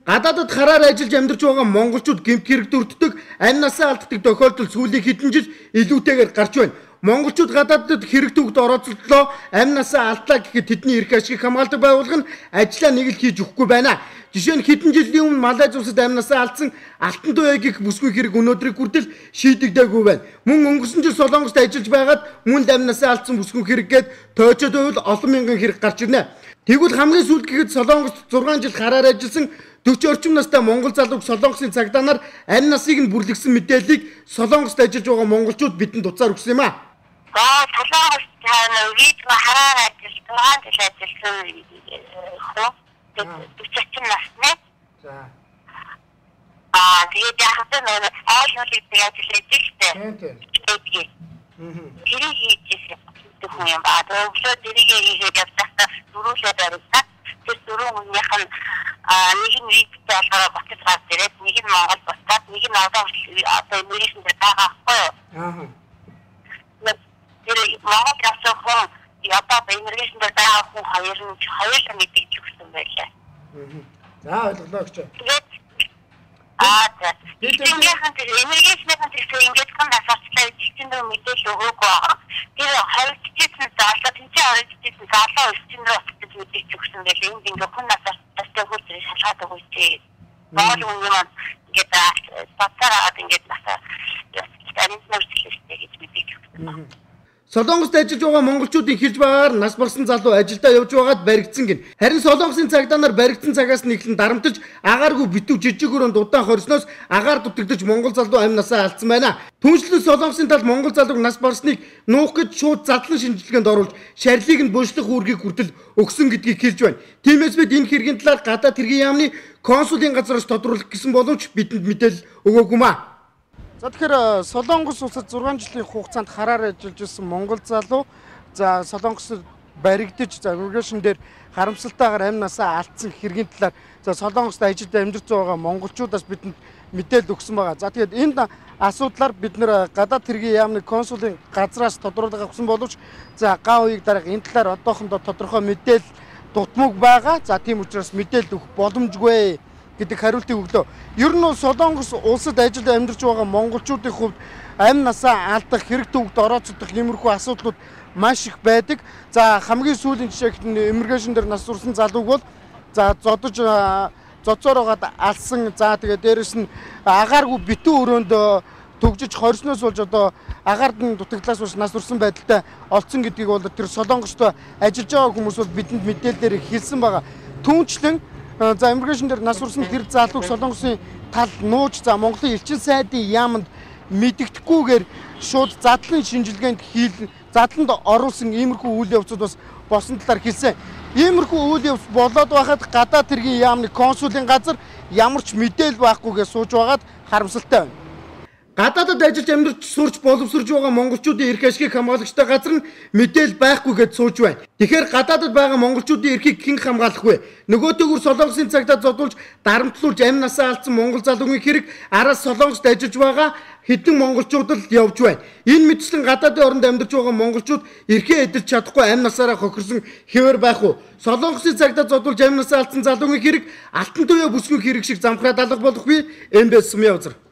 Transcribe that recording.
Гадаадд хараар ажиллаж амьдарч байгаа монголчууд гэмт хэрэг дүрддэг, амь насаа алддаг тохиолдол сүүлийн хэдэн жил илүүтэйгээр гарч байна. Монголчууд гадаадд хэрэг төгд орооцолтлоо, амь насаа алдлаа гэхэд тэдний эрх ашиг хамгаалдаг байгууллага нь ажлаа нэг л хийж өгөхгүй байна. Жишээ нь хэдэн жилийн өмнө Малайз улсад амь насаа алдсан Алтан туяа гэх бүсгүй хэрэг өнөөдрийг хүртэл шийдэгдээгүй байна. Мөн өнгөрсөн жил Солонгост ажиллаж байгаад мөн амь насаа алдсан бүсгүй хэрэг гээд тоочод байвал олон мянган хэрэг гарч ирнэ. Тэгвэл хамгийн сүүлд гэхэд Солонгост 6 жил хараар ажилласан 40 орчим настай монгол залууг Солонгосын цагдаа нар амь насыг нь бүрлэгсэн мэдээллийг Солонгост ажиллаж байгаа монголчууд бидэнд уцаар өгсөн юм аа. Солонгост вид хараар ажиллаж 6 жил ажилласан хөө 40 насны. За. Тэгээд яхад нэг ойлгуулыг ажиллаж штэ. Тэр хийжсэн хүн юм ба. Өглөө дэрийгээ хийгээд явсахдаа дөрүүлээ барьсан. Тэр дөрөв хүнийх нь нэг нь видтэй алгараа батж гарч ирээд нэг нь Монгол бутаад нэг нь одоо мөрийн дээр байгаа байхгүй юу. Тэр Монгол авсан одоо мөрийн дээр байгаа хүн хоёулаа мэдээж өгсөн байлаа. За ойлголоо гэж. Тэгээд ингээд хүн асуучлаа чинь дөө мэдээлэл өгөөгүй байгаа. Тэр хоёрчдын заалаа тэнцээ хоёрчдын заалаа өсчин дөө очиж мэдээж өгсөн байлаа. Энд ингээд хүн асуучлаа хөөж шалгаад өгөөч. Монгол хүн юм ингээд бацаараад ингээд насаа ястарын нөрчлөлтэй гэж мэдээж өгсөн. Солонгост ажиллаж байгаа монголчуудын хэлж байгаагаар нас барсан залуу ажилдаа явж байгаад баригдсан гин. Харин Солонгосын цагдаа нар баригдсан цагаас нэглэн дарамтж агааргүй битүү жижиг өрөөнд удаан хорсноос агаар дутагдж монгол залуу амь насаа алдсан байна. Түншлэн Солонгосын тал монгол залууг нас барсныг нуух гэж шууд задлан шинжилгээнд оруулж шарилыг нь буйшлах үүргийг хүртэл өгсөн гэдгийг хэлж байна. Тиймээс бид энэ хэргийн талаар гадаад хэргийн яамны консулын газраас тодруулах гэсэн боловч бидэнд мэдээлэл өгөөгүй маа. За тэгэхээр Солонгос улсад 6 жилийн хугацаанд хараар ажиллаж ирсэн монгол залуу за Солонгосод баригдаж за иммиграшн дээр харамсалтайгаар амь насаа алдсан хэргийн талаар за Солонгост ажиллаж амьдарч байгаа монголчуудаас бидэнд мэдээлэл өгсөн байгаа. За тэгээд энэ асуудлаар бид нэр гадаад хэргийн яамны консулын газраас тодруулах авсан боловч за гав үеиг дараах энэ талаар одоохондоо тодорхой мэдээлэл дутмаг байгаа. За тийм учраас мэдээлэл өгөх боломжгүй гэдэг хариултыг өглөө. Ер нь Солонгос улсад ажиллаж амьдарч байгаа монголчуудын хувьд амь насаа алдах, хэрэг төвд орооцох иймэрхүү асуудлууд маш их байдаг. За хамгийн сүүлийн жишээлбэл иммиграшн дээр нас урсан залууг бол за зодсоор байгаад алсан. За тэгээд дээрэс нь агааргүй битүү өрөөнд төгжиж хорсноос болж одоо агаард нь дутагдлаас болж нас урсан байдалтай олцсон гэдгийг бол тэр Солонгост ажиллаж байгаа хүмүүс бол бидэнд мэдээлэлээр хэлсэн байгаа. Түүнчлэн за иммиграшн дээр нас урсан тэр залууг Солонгосын тал нууж за Монголын элчин сайдын яамд мэдэгдэхгүйгээр шууд задлан шинжилгээнд задланд оруулсан иймэрхүү үйл явцуд бас босон талаар хэлсэн. Иймэрхүү үйл явц болоод байхад гадаад хэргийн яамны консулын газар ямар ч мэдээлэл байхгүйгээ сууж байгаад харамсалтай байна. Гадаадд ажиллаж амьдарч сурч боловсрож байгаа монголчуудын эрх ашигыг хамгаалагчтай газар нь мэдээлэл байхгүй гэж сууж байна. Тэгэхээр гадаадд байгаа монголчуудын эрхийг хэн хамгаалах вэ? Нөгөөдөөгөр Солонгосын цагдаа зодуулж дарамтлуулж амь насаа алдсан монгол залуугийн хэрэг араас Солонгост ажиллаж байгаа хэдэн монголчууд л явж байна. Энэ мэтчлэн гадаадын оронд амьдарч байгаа монголчууд эрхээ эдэлж чадахгүй амь насаараа хохирсон хэвээр байх уу? Солонгосын цагдаа зодуулж амь насаа алдсан залуугийн хэрэг Алтан туяа бүсгүй хэрэг шиг замхраад алга болох вэ? МБС Сумьяузар